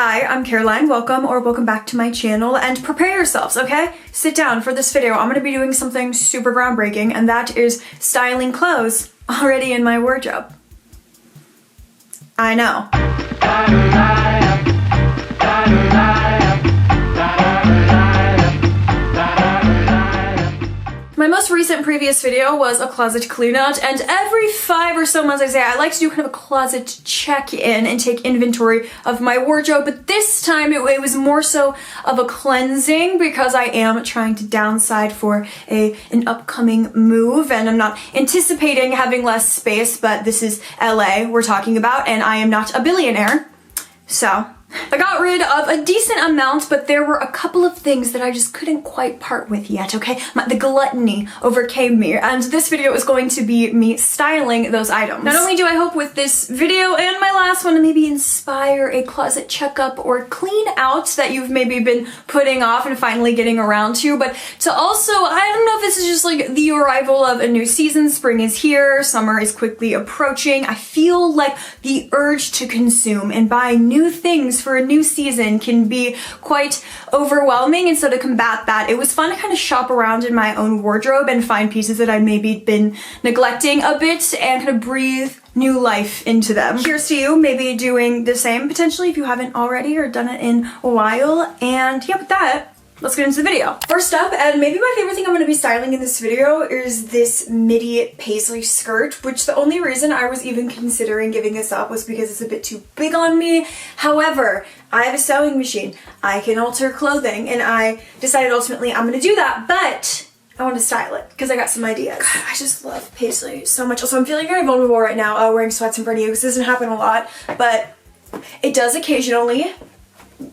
Hi, I'm Caroline. Welcome back to my channel, and prepare yourselves, okay? Sit down for this video. I'm gonna be doing something super groundbreaking, and that is styling clothes already in my wardrobe. I know. My most recent previous video was a closet clean out, and every 5 or so months I like to do kind of a closet check-in and take inventory of my wardrobe, but this time it was more so of a cleansing because I am trying to downside for an upcoming move, and I'm not anticipating having less space, but this is LA we're talking about, and I am not a billionaire, so I got rid of a decent amount, but there were a couple of things that I just couldn't quite part with yet, okay? The gluttony overcame me, and this video is going to be me styling those items. Not only do I hope with this video and my last one to maybe inspire a closet checkup or clean out that you've maybe been putting off and finally getting around to, but to also, I don't know if this is just like the arrival of a new season. Spring is here, summer is quickly approaching. I feel like the urge to consume and buy new things for a new season can be quite overwhelming, and so to combat that, it was fun to kind of shop around in my own wardrobe and find pieces that I'd maybe been neglecting a bit and kind of breathe new life into them. Here's to you maybe doing the same potentially if you haven't already or done it in a while, and yeah, with that, let's get into the video. First up, and maybe my favorite thing I'm going to be styling in this video, is this midi paisley skirt, which the only reason I was even considering giving this up was because it's a bit too big on me. However, I have a sewing machine. I can alter clothing, and I decided ultimately I'm going to do that, but I want to style it because I got some ideas. God, I just love paisley so much. Also, I'm feeling very vulnerable right now wearing sweats in front of you because this doesn't happen a lot, but it does occasionally.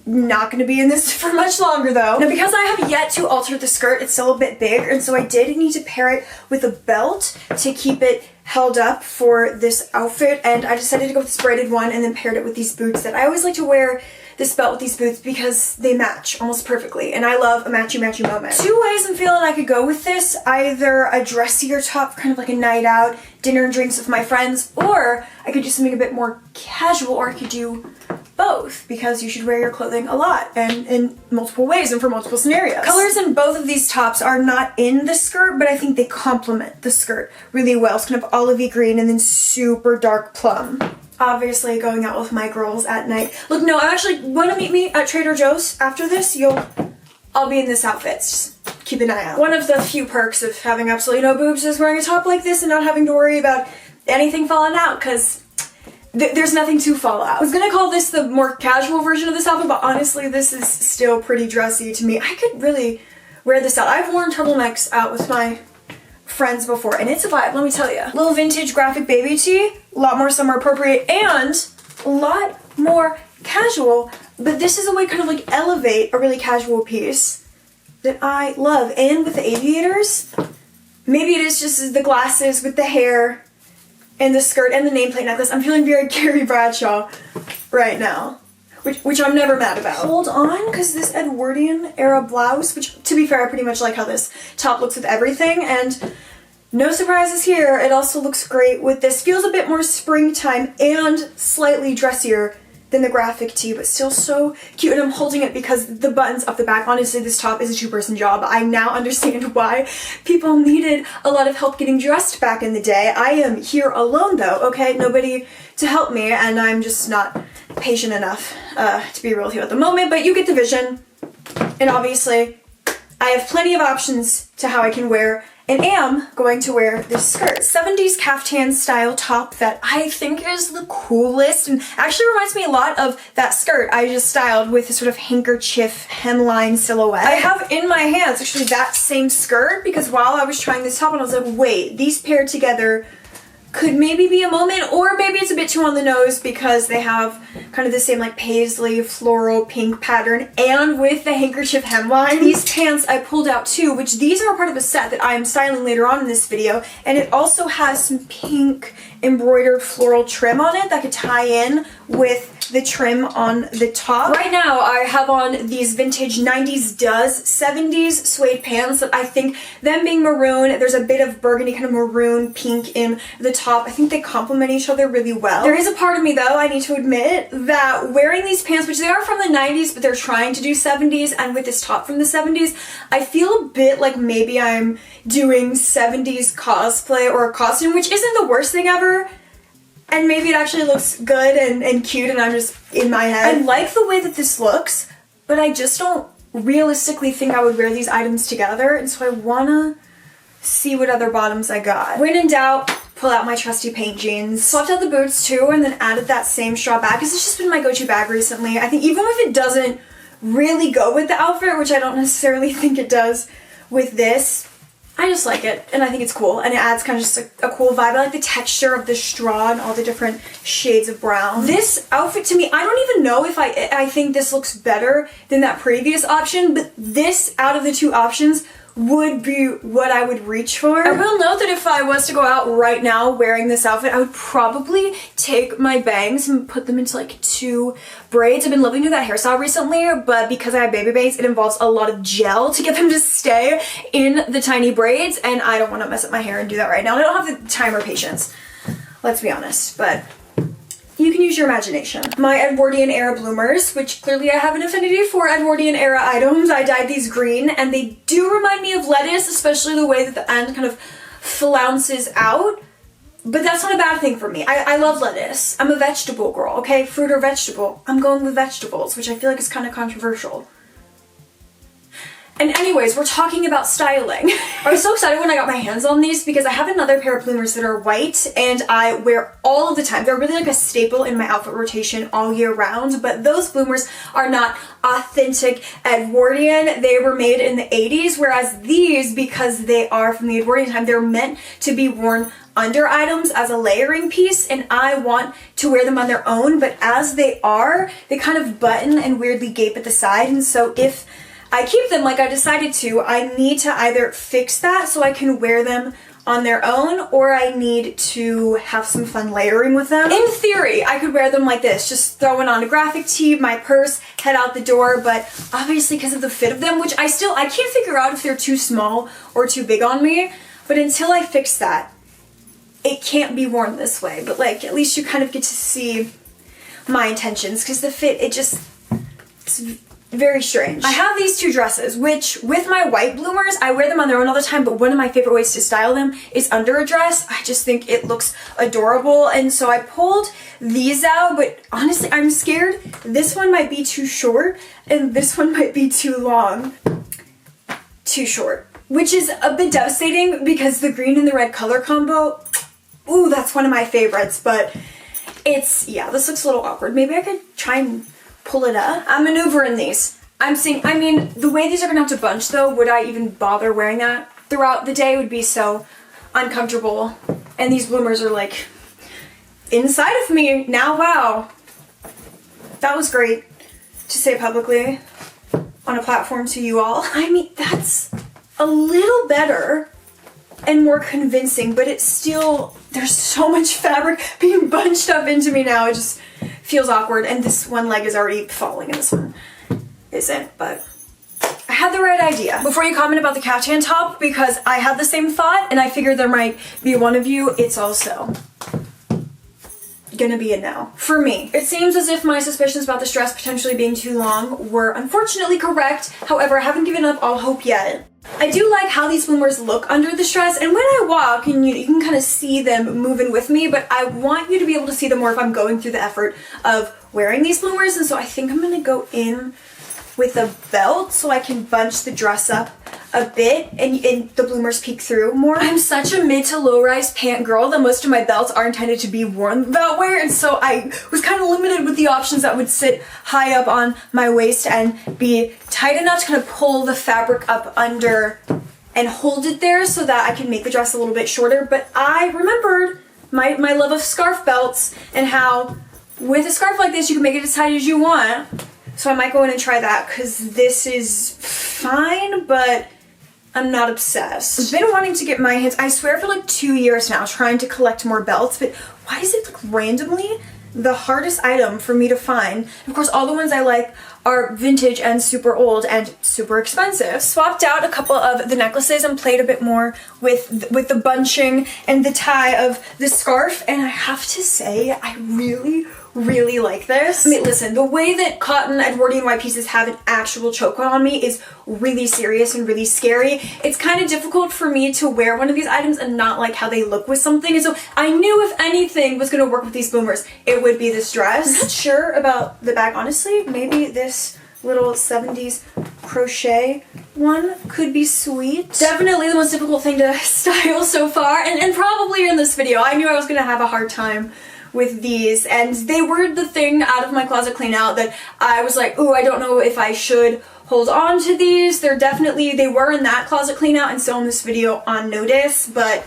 Not going to be in this for much longer though. Now, because I have yet to alter the skirt, it's still a bit big, and so I did need to pair it with a belt to keep it held up for this outfit, and I decided to go with this braided one and then paired it with these boots that I always like to wear this belt with these boots because they match almost perfectly, and I love a matchy moment. Two ways I'm feeling I could go with this: either a dressier top, kind of like a night out, dinner and drinks with my friends, or I could do something a bit more casual, or I could do both, because you should wear your clothing a lot and in multiple ways and for multiple scenarios. Colors in both of these tops are not in the skirt, but I think they complement the skirt really well. It's kind of olivey green and then super dark plum. Obviously going out with my girls at night. Look, no, I actually want to meet me at Trader Joe's after this. I'll be in this outfit. Just keep an eye out. One of the few perks of having absolutely no boobs is wearing a top like this and not having to worry about anything falling out, because there's nothing to fall out. I was gonna call this the more casual version of this outfit, but honestly, this is still pretty dressy to me. I could really wear this out. I've worn turtlenecks out with my friends before, and it's a vibe, let me tell you. Little vintage graphic baby tee, a lot more summer appropriate, and a lot more casual, but this is a way to kind of like elevate a really casual piece that I love. And with the aviators, maybe it is just the glasses with the hair and the skirt and the nameplate necklace. I'm feeling very Carrie Bradshaw right now, which I'm never mad about. Hold on, because this Edwardian era blouse, which to be fair, I pretty much like how this top looks with everything, and no surprises here, it also looks great with this. Feels a bit more springtime and slightly dressier than the graphic tee, but still so cute, and I'm holding it because the buttons up the back. Honestly, this top is a two-person job. I now understand why people needed a lot of help getting dressed back in the day. I am here alone though, okay? Nobody to help me, and I'm just not patient enough to be real with you at the moment, but you get the vision. And obviously, I have plenty of options to how I can wear and am going to wear this skirt. 70s caftan style top that I think is the coolest, and actually reminds me a lot of that skirt I just styled with a sort of handkerchief hemline silhouette. I have in my hands actually that same skirt, because while I was trying this top on, I was like, wait, these paired together could maybe be a moment, or maybe it's a bit too on the nose because they have kind of the same like paisley floral pink pattern, and with the handkerchief hemline. These pants I pulled out too, which these are a part of a set that I am styling later on in this video, and it also has some pink embroidered floral trim on it that could tie in with the trim on the top. Right now I have on these vintage 90s does 70s suede pants that I think, them being maroon, there's a bit of burgundy kind of maroon pink in the top. I think they complement each other really well. There is a part of me though, I need to admit, that wearing these pants, which they are from the 90s but they're trying to do 70s, and with this top from the 70s, I feel a bit like maybe I'm doing 70s cosplay or a costume, which isn't the worst thing ever. And maybe it actually looks good and cute and I'm just in my head. I like the way that this looks, but I just don't realistically think I would wear these items together, and so I wanna see what other bottoms I got. When in doubt, pull out my trusty paint jeans. Swapped out the boots too and then added that same straw bag because it's just been my go-to bag recently. I think even if it doesn't really go with the outfit, which I don't necessarily think it does with this, I just like it, and I think it's cool, and it adds kind of just a cool vibe. I like the texture of the straw and all the different shades of brown. This outfit to me, I don't even know if I think this looks better than that previous option, but this, out of the two options, would be what I would reach for. I will note that if I was to go out right now wearing this outfit, I would probably take my bangs and put them into like 2 braids. I've been loving doing that hairstyle recently, but because I have baby bangs, it involves a lot of gel to get them to stay in the tiny braids, and I don't want to mess up my hair and do that right now. I don't have the time or patience, let's be honest, but you can use your imagination. My Edwardian era bloomers, which clearly I have an affinity for Edwardian era items. I dyed these green and they do remind me of lettuce, especially the way that the end kind of flounces out. But that's not a bad thing for me. I love lettuce. I'm a vegetable girl, okay? Fruit or vegetable. I'm going with vegetables, which I feel like is kind of controversial. And anyways, we're talking about styling. I was so excited when I got my hands on these because I have another pair of bloomers that are white and I wear all of the time. They're really like a staple in my outfit rotation all year round, but those bloomers are not authentic Edwardian. They were made in the 80s, whereas these, because they are from the Edwardian time, they're meant to be worn under items as a layering piece, and I want to wear them on their own, but as they are, they kind of button and weirdly gape at the side, and so if I keep them like I decided to, I need to either fix that so I can wear them on their own, or I need to have some fun layering with them. In theory, I could wear them like this, just throwing on a graphic tee, my purse, head out the door, but obviously because of the fit of them, which I can't figure out if they're too small or too big on me, but until I fix that, it can't be worn this way. But like, at least you kind of get to see my intentions, because the fit, it's very strange. I have these 2 dresses, which with my white bloomers, I wear them on their own all the time, but one of my favorite ways to style them is under a dress. I just think it looks adorable, and so I pulled these out, but honestly, I'm scared this one might be too short, and this one might be too long. Too short. Which is a bit devastating because the green and the red color combo, ooh, that's one of my favorites, but yeah, this looks a little awkward. Maybe I could try and pull it up. I'm maneuvering these. I mean, the way these are gonna have to bunch though, would I even bother wearing that throughout the day? It would be so uncomfortable. And these bloomers are like inside of me now. Wow. That was great to say publicly on a platform to you all. I mean, that's a little better and more convincing, but it's still, there's so much fabric being bunched up into me now. It just feels awkward, and this one leg is already falling and this one isn't, but I had the right idea. Before you comment about the caftan top, because I had the same thought and I figured there might be one of you, it's also gonna be a no for me. It seems as if my suspicions about this dress potentially being too long were unfortunately correct. However, I haven't given up all hope yet. I do like how these bloomers look under the dress, and when I walk, and you can kind of see them moving with me, but I want you to be able to see them more if I'm going through the effort of wearing these bloomers, and so I think I'm gonna go in with a belt so I can bunch the dress up a bit and the bloomers peek through more. I'm such a mid to low rise pant girl that most of my belts are intended to be worn that way, and so I was kind of limited with the options that would sit high up on my waist and be tight enough to kind of pull the fabric up under and hold it there so that I can make the dress a little bit shorter. But I remembered my love of scarf belts and how with a scarf like this you can make it as tight as you want. So I might go in and try that because this is fine, but I'm not obsessed. I've been wanting to get my hands, I swear, for like 2 years now, trying to collect more belts, but why is it like randomly the hardest item for me to find? Of course, all the ones I like are vintage and super old and super expensive. Swapped out a couple of the necklaces and played a bit more with the bunching and the tie of the scarf, and I have to say, I really like this. I mean, listen, the way that cotton Edwardian white pieces have an actual choke on me is really serious and really scary. It's kind of difficult for me to wear one of these items and not like how they look with something, and so I knew if anything was going to work with these boomers, it would be this dress. I'm not sure about the bag, honestly. Maybe this little 70s crochet one could be sweet. Definitely the most difficult thing to style so far, and probably in this video. I knew I was going to have a hard time with these, and they were the thing out of my closet clean out that I was like, ooh, I don't know if I should hold on to these. They were in that closet clean out and still in this video on notice, but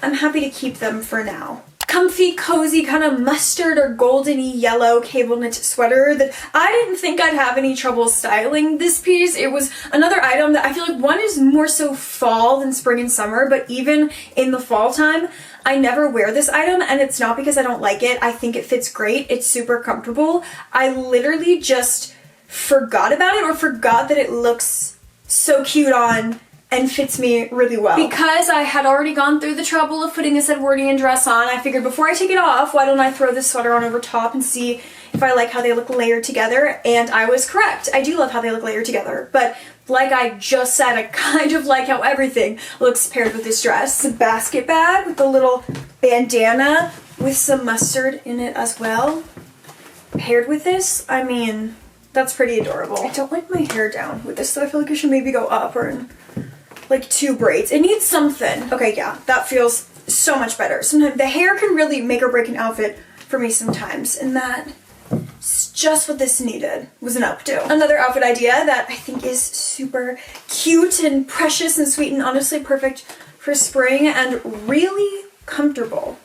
I'm happy to keep them for now. Comfy, cozy, kind of mustard or goldeny yellow cable knit sweater that I didn't think I'd have any trouble styling this piece. It was another item that I feel like one is more so fall than spring and summer, but even in the fall time, I never wear this item, and it's not because I don't like it. I think it fits great. It's super comfortable. I literally just forgot about it, or forgot that it looks so cute on and fits me really well. Because I had already gone through the trouble of putting this Edwardian dress on, I figured before I take it off, why don't I throw this sweater on over top and see if I like how they look layered together, and I was correct. I do love how they look layered together, but like I just said, I kind of like how everything looks paired with this dress. The basket bag with the little bandana with some mustard in it as well. Paired with this, I mean, that's pretty adorable. I don't like my hair down with this, so I feel like I should maybe go up or in like 2 braids. It needs something. Okay, yeah, that feels so much better. Sometimes the hair can really make or break an outfit for me sometimes, and that's just what this needed, was an updo. Another outfit idea that I think is super cute and precious and sweet and honestly perfect for spring and really comfortable.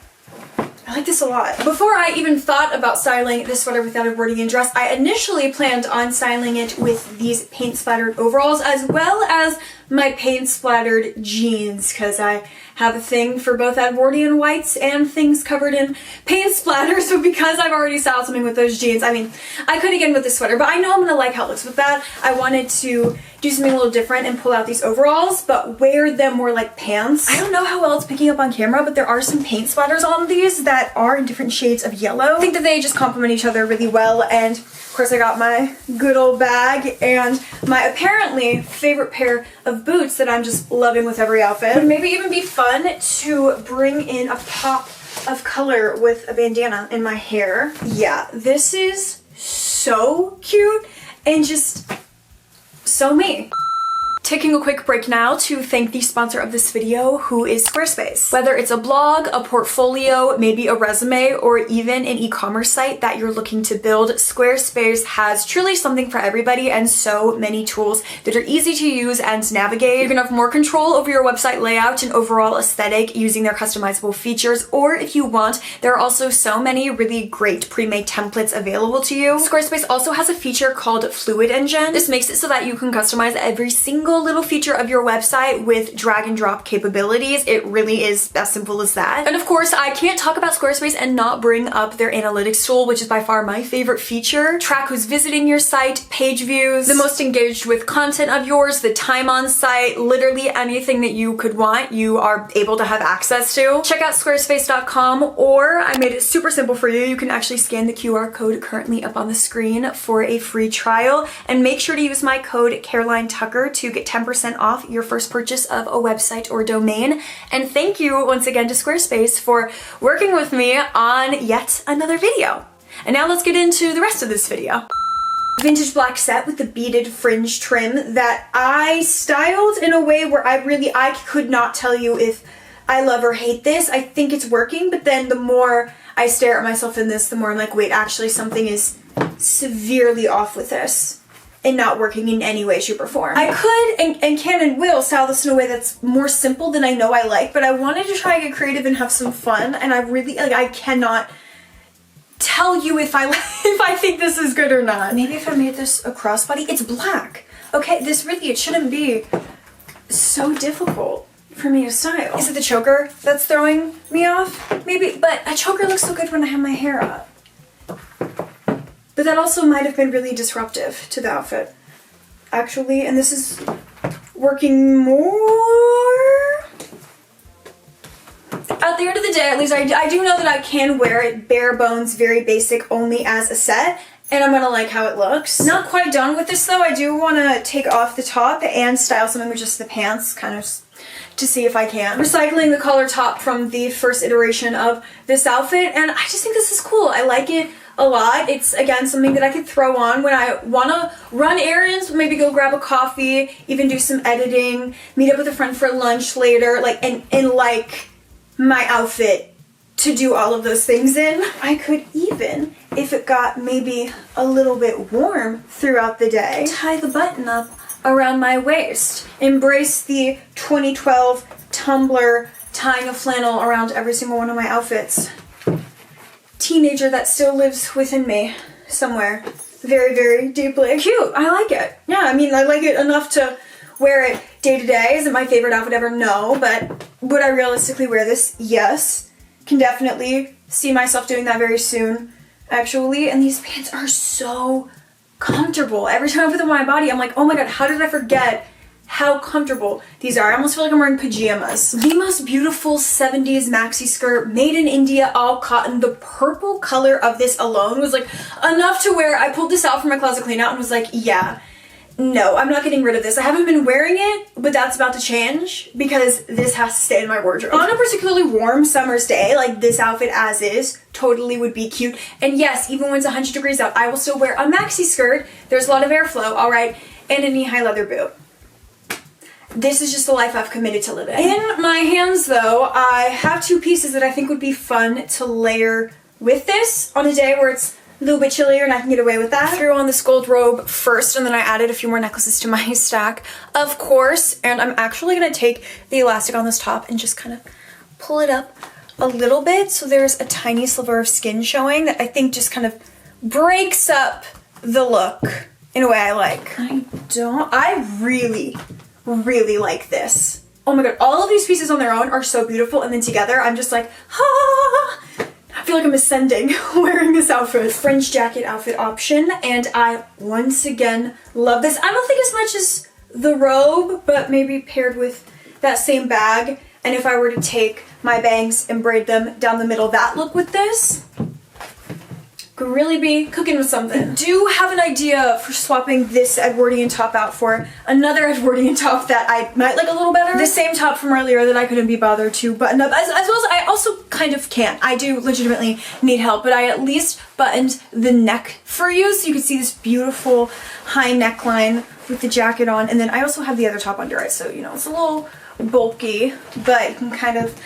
I like this a lot. Before I even thought about styling this sweater with that Edwardian dress, I initially planned on styling it with these paint splattered overalls as well as my paint splattered jeans, because I have a thing for both Edwardian whites and things covered in paint splatters, but because I've already styled something with those jeans, I mean, I could again with this sweater, but I know I'm gonna like how it looks with that. I wanted to do something a little different and pull out these overalls, but wear them more like pants. I don't know how well it's picking up on camera, but there are some paint splatters on these that are in different shades of yellow. I think that they just complement each other really well, and of course I got my good old bag and my apparently favorite pair of boots that I'm just loving with every outfit. Would maybe even be fun to bring in a pop of color with a bandana in my hair. Yeah, this is so cute and just so me. Taking a quick break now to thank the sponsor of this video, who is Squarespace. Whether it's a blog, a portfolio, maybe a resume, or even an e-commerce site that you're looking to build, Squarespace has truly something for everybody and so many tools that are easy to use and navigate. You can have more control over your website layout and overall aesthetic using their customizable features, or if you want, there are also so many really great pre-made templates available to you. Squarespace also has a feature called Fluid Engine. This makes it so that you can customize every single little feature of your website with drag and drop capabilities. It really is as simple as that. And of course, I can't talk about Squarespace and not bring up their analytics tool, which is by far my favorite feature. Track who's visiting your site, page views, the most engaged with content of yours, the time on site, literally anything that you could want, you are able to have access to. Check out squarespace.com, or I made it super simple for you. You can actually scan the QR code currently up on the screen for a free trial, and make sure to use my code Caroline Tucker to get 10% off your first purchase of a website or domain. And thank you once again to Squarespace for working with me on yet another video. And now let's get into the rest of this video. Vintage black set with the beaded fringe trim that I styled in a way where I could not tell you if I love or hate this. I think it's working, but then the more I stare at myself in this, the more I'm like, wait, actually something is severely off with this and not working in any way, shape, or form. I could and can and will style this in a way that's more simple than I know I like, but I wanted to try and get creative and have some fun, and I really, like, I cannot tell you if I think this is good or not. Maybe if I made this a crossbody, it's black. Okay, this really, it shouldn't be so difficult for me to style. Is it the choker that's throwing me off? Maybe, but a choker looks so good when I have my hair up. But that also might have been really disruptive to the outfit, actually, and this is working more. At the end of the day, at least I do know that I can wear it bare bones, very basic, only as a set, and I'm gonna like how it looks. Not quite done with this though. I do want to take off the top and style something with just the pants, kind of to see if I can. Recycling the collar top from the first iteration of this outfit, and I just think this is cool. I like it a lot. It's, again, something that I could throw on when I want to run errands, maybe go grab a coffee, even do some editing, meet up with a friend for lunch later, like, and like my outfit to do all of those things in. I could even, if it got maybe a little bit warm throughout the day, tie the button up around my waist. Embrace the 2012 Tumblr tying a flannel around every single one of my outfits. Teenager that still lives within me somewhere very, very deeply. Cute. I like it. Yeah, I mean, I like it enough to wear it day to day. Is it my favorite outfit ever? No, but would I realistically wear this? Yes. Can definitely see myself doing that very soon, actually. And these pants are so comfortable. Every time I put them on my body, I'm like, oh my god, how did I forget how comfortable these are? I almost feel like I'm wearing pajamas. The most beautiful 70s maxi skirt, made in India, all cotton. The purple color of this alone was like enough to wear. I pulled this out from my closet clean out and was like, yeah, no, I'm not getting rid of this. I haven't been wearing it, but that's about to change because this has to stay in my wardrobe. On a particularly warm summer's day, like this outfit as is, totally would be cute. And yes, even when it's 100 degrees out, I will still wear a maxi skirt. There's a lot of airflow, all right, and a knee-high leather boot. This is just the life I've committed to living. In my hands, though, I have two pieces that I think would be fun to layer with this on a day where it's a little bit chillier and I can get away with that. I threw on this gold robe first, and then I added a few more necklaces to my stack, of course, and I'm actually gonna take the elastic on this top and just kind of pull it up a little bit so there's a tiny sliver of skin showing that I think just kind of breaks up the look in a way I like. I really like this. Oh my god, all of these pieces on their own are so beautiful, and then together I'm just like, ah! I feel like I'm ascending wearing this outfit. Fringe jacket outfit option, and I once again love this. I don't think as much as the robe, but maybe paired with that same bag, and if I were to take my bangs and braid them down the middle, that look with this could really be cooking with something. I do have an idea for swapping this Edwardian top out for another Edwardian top that I might like a little better. The same top from earlier that I couldn't be bothered to button up, as well as I also kind of can't. I do legitimately need help, but I at least buttoned the neck for you so you can see this beautiful high neckline with the jacket on, and then I also have the other top under it, so you know, it's a little bulky, but you can kind of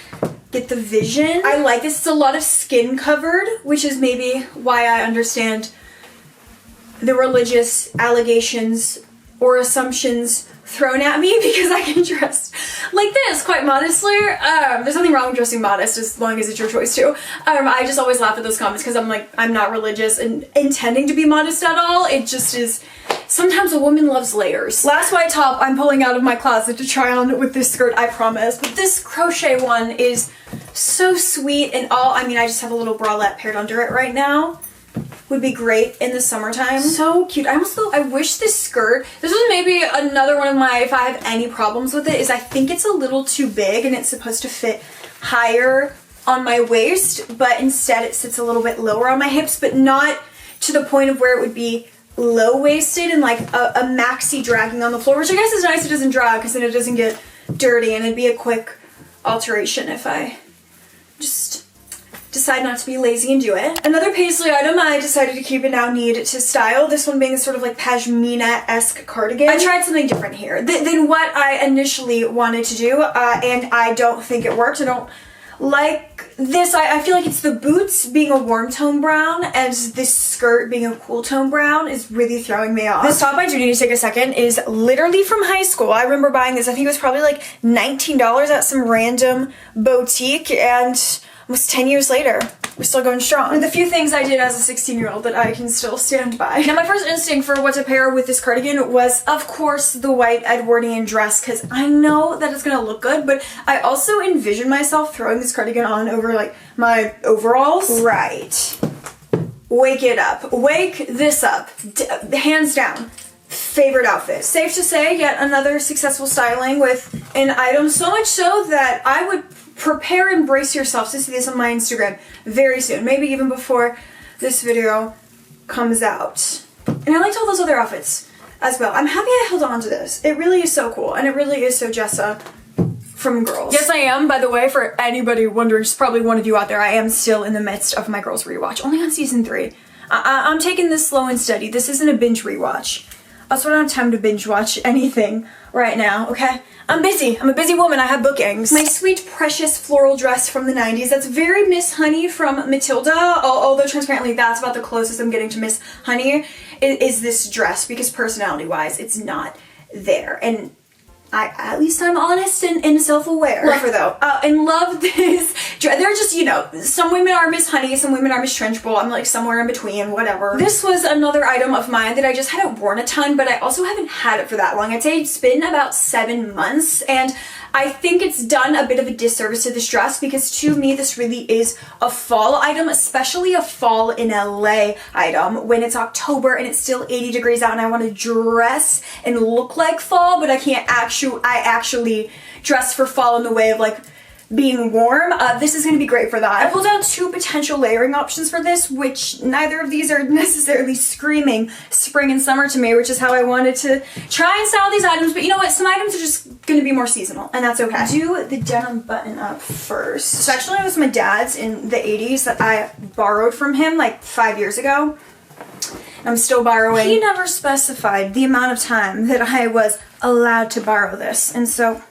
get the vision. I like this. It's a lot of skin covered, which is maybe why I understand the religious allegations or assumptions thrown at me, because I can dress like this quite modestly. There's nothing wrong with dressing modest as long as it's your choice too. I just always laugh at those comments because I'm like, I'm not religious and intending to be modest at all. It just is. Sometimes a woman loves layers. Last white top I'm pulling out of my closet to try on with this skirt, I promise. But this crochet one is so sweet and all. I mean, I just have a little bralette paired under it right now. Would be great in the summertime. So cute. I wish this skirt, this was maybe another one of my, if I have any problems with it, is I think it's a little too big and it's supposed to fit higher on my waist, but instead it sits a little bit lower on my hips, but not to the point of where it would be low-waisted and like a maxi dragging on the floor, which I guess is nice. It doesn't drag because then it doesn't get dirty, and it'd be a quick alteration if I just decide not to be lazy and do it. Another paisley item I decided to keep and now need to style, this one being a sort of like pashmina-esque cardigan. I tried something different here than what I initially wanted to do, and I don't think it worked. I don't like this. I feel like it's the boots being a warm tone brown and this skirt being a cool tone brown is really throwing me off. This top, I do need to take a second, is literally from high school. I remember buying this. I think it was probably like $19 at some random boutique, and almost 10 years later, we're still going strong. And the few things I did as a 16-year-old that I can still stand by. Now my first instinct for what to pair with this cardigan was, of course, the white Edwardian dress, because I know that it's gonna look good, but I also envision myself throwing this cardigan on over like my overalls. Right. Wake it up. Wake this up. Hands down. Favorite outfit. Safe to say, yet another successful styling with an item, so much so that I would prepare and brace yourself to see this on my Instagram very soon, maybe even before this video comes out. And I liked all those other outfits as well. I'm happy I held on to this. It really is so cool, and it really is so Jessa from Girls. Yes, I am, by the way, for anybody wondering, just probably one of you out there, I am still in the midst of my Girls rewatch, only on season 3. I'm taking this slow and steady. This isn't a binge rewatch. Also, I don't have time to binge watch anything right now, okay? I'm busy. I'm a busy woman. I have bookings. My sweet, precious floral dress from the 90s. That's very Miss Honey from Matilda, although transparently that's about the closest I'm getting to Miss Honey, is this dress, because personality-wise, it's not there. And at least I'm honest and self-aware. Love her though. And love this dress. They're just, you know, some women are Miss Honey, some women are Miss Trenchbull. I'm like somewhere in between, whatever. This was another item of mine that I just hadn't worn a ton, but I also haven't had it for that long. I'd say it's been about 7 months, and I think it's done a bit of a disservice to this dress, because to me this really is a fall item, especially a fall in LA item when it's October and it's still 80 degrees out and I want to dress and look like fall, but I actually dress for fall in the way of like being warm. This is going to be great for that. I pulled out 2 potential layering options for this, which neither of these are necessarily screaming spring and summer to me, which is how I wanted to try and style these items. But you know what? Some items are just going to be more seasonal, and that's okay. Do the denim button up first. So actually it was my dad's in the 80s that I borrowed from him like 5 years ago. I'm still borrowing. He never specified the amount of time that I was allowed to borrow this, and so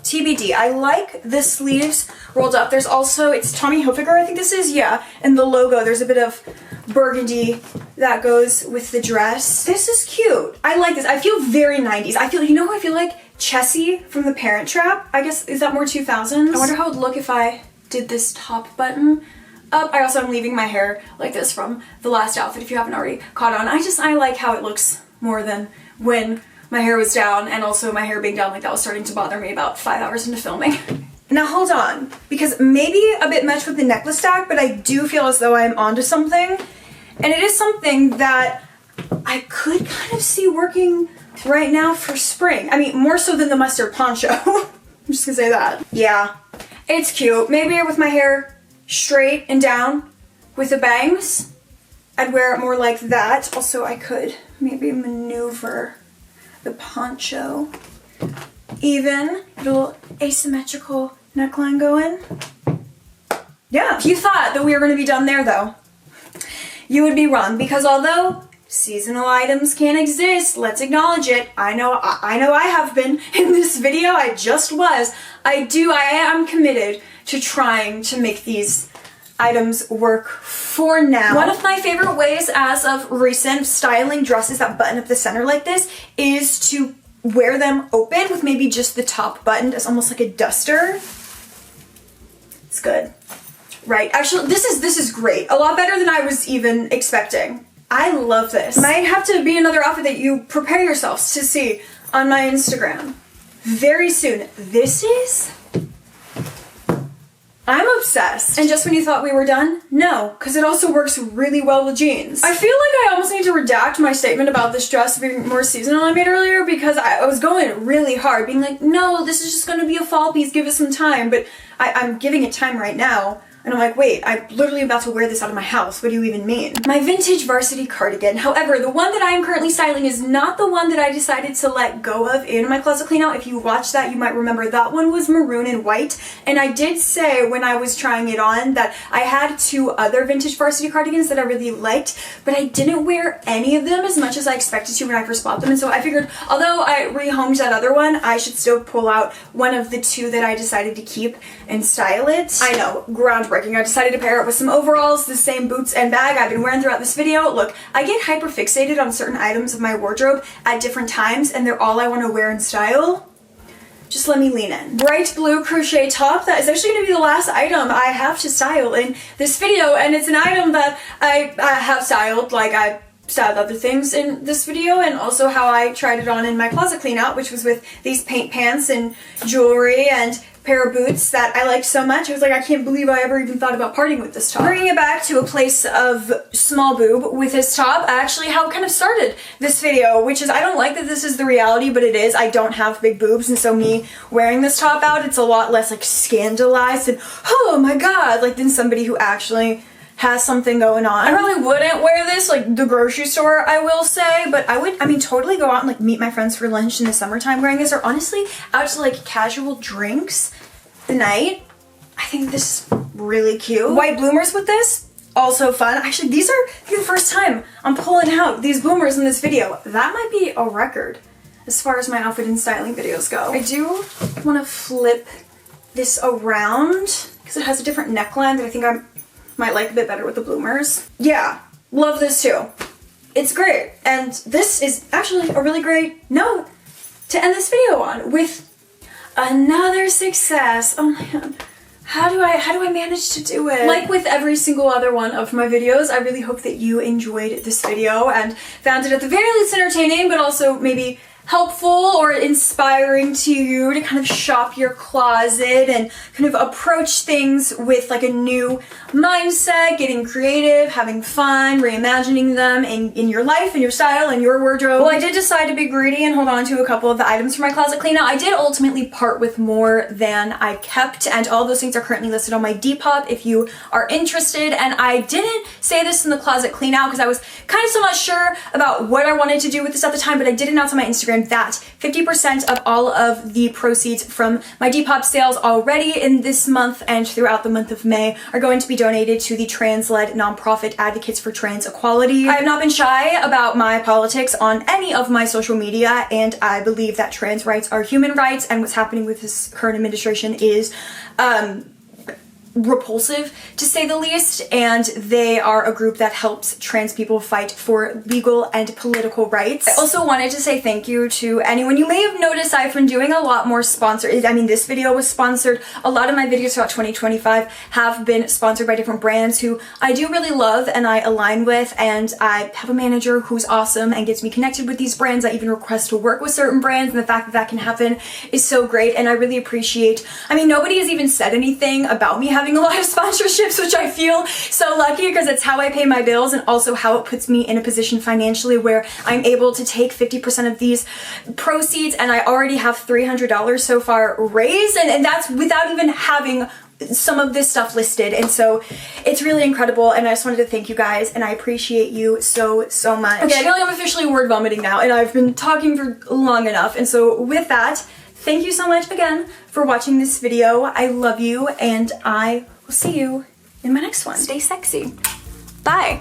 TBD. I like the sleeves rolled up. There's also, it's Tommy Hilfiger, I think this is, yeah, and the logo, there's a bit of burgundy that goes with the dress. This is cute. I like this. I feel very 90s. I feel, you know who I feel like? Chessie from The Parent Trap. I guess, is that more 2000s? I wonder how it would look if I did this top button up. I also am leaving my hair like this from the last outfit, if you haven't already caught on. I like how it looks more than when my hair was down, and also my hair being down like that was starting to bother me about 5 hours into filming. Now hold on, because maybe a bit much with the necklace stack, but I do feel as though I'm onto something. And it is something that I could kind of see working right now for spring. I mean, more so than the mustard poncho. I'm just gonna say that. Yeah, it's cute. Maybe with my hair straight and down with the bangs, I'd wear it more like that. Also, I could maybe maneuver the poncho, even a little asymmetrical neckline going. Yeah. If you thought that we were going to be done there though, you would be wrong, because although seasonal items can exist, let's acknowledge it. I know I have been in this video. I just was. I am committed to trying to make these items work for now. One of my favorite ways as of recent styling dresses that button up the center like this is to wear them open with maybe just the top buttoned as almost like a duster. It's good. Right, actually this is great. A lot better than I was even expecting. I love this. Might have to be another outfit that you prepare yourselves to see on my Instagram very soon. This is... I'm obsessed. And just when you thought we were done, no, because it also works really well with jeans. I feel like I almost need to redact my statement about this dress being more seasonal I made earlier, because I was going really hard, being like, no, this is just going to be a fall piece, give it some time, but I'm giving it time right now. And I'm like, wait, I'm literally about to wear this out of my house. What do you even mean? My vintage Varsity cardigan. However, the one that I am currently styling is not the one that I decided to let go of in my closet clean out. If you watched that, you might remember that one was maroon and white. And I did say when I was trying it on that I had 2 other vintage Varsity cardigans that I really liked, but I didn't wear any of them as much as I expected to when I first bought them. And so I figured, although I rehomed that other one, I should still pull out one of the 2 that I decided to keep and style it. I know, groundbreaking. I decided to pair it with some overalls, the same boots and bag I've been wearing throughout this video. Look, I get hyper fixated on certain items of my wardrobe at different times, and they're all I want to wear and style. just let me lean in. Bright blue crochet top. That is actually going to be the last item I have to style in this video, and it's an item that I have styled, like I styled other things in this video, and also how I tried it on in my closet clean out, which was with these paint pants and jewelry and pair of boots that I liked so much. I was like, I can't believe I ever even thought about parting with this top. Bringing it back to a place of small boob with this top, actually how it kind of started this video, which is, I don't like that this is the reality, but it is. I don't have big boobs, and so me wearing this top out, it's a lot less like scandalized and, oh my god, like than somebody who actually has something going on. I probably wouldn't wear this like the grocery store, I will say, but I would, I mean, totally go out and like meet my friends for lunch in the summertime wearing this, or honestly out to like casual drinks the night. I think this is really cute. White bloomers with this, also fun. Actually, these are the first time I'm pulling out these bloomers in this video. That might be a record as far as my outfit and styling videos go. I do want to flip this around because it has a different neckline that I think I might like a bit better with the bloomers. Yeah, love this too. It's great. And this is actually a really great note to end this video on, with another success. Oh my god. How do I manage to do it? Like with every single other one of my videos, I really hope that you enjoyed this video and found it at the very least entertaining, but also maybe helpful or inspiring to you to kind of shop your closet and kind of approach things with like a new mindset, getting creative, having fun, reimagining them in your life and your style and your wardrobe. Well, I did decide to be greedy and hold on to a couple of the items for my closet clean out. I did ultimately part with more than I kept, and all those things are currently listed on my Depop if you are interested. And I didn't say this in the closet clean out because I was kind of so much sure about what I wanted to do with this at the time, but I did announce on my Instagram that 50% of all of the proceeds from my Depop sales already in this month and throughout the month of May are going to be donated to the trans-led nonprofit Advocates for Trans Equality. I have not been shy about my politics on any of my social media, and I believe that trans rights are human rights, and what's happening with this current administration is repulsive, to say the least, and they are a group that helps trans people fight for legal and political rights. I also wanted to say thank you to anyone. You may have noticed I've been doing a lot more sponsored. I mean, this video was sponsored. A lot of my videos throughout 2025 have been sponsored by different brands who I do really love and I align with, and I have a manager who's awesome and gets me connected with these brands. I even request to work with certain brands, and the fact that that can happen is so great, and I really appreciate. I mean, nobody has even said anything about me having a lot of sponsorships, which I feel so lucky because it's how I pay my bills and also how it puts me in a position financially where I'm able to take 50% of these proceeds, and I already have $300 so far raised, and that's without even having some of this stuff listed, and so it's really incredible, and I just wanted to thank you guys, and I appreciate you so much. Okay, I feel like I'm officially word vomiting now, and I've been talking for long enough, and so with that, thank you so much again for watching this video. I love you, and I will see you in my next one. Stay sexy. Bye.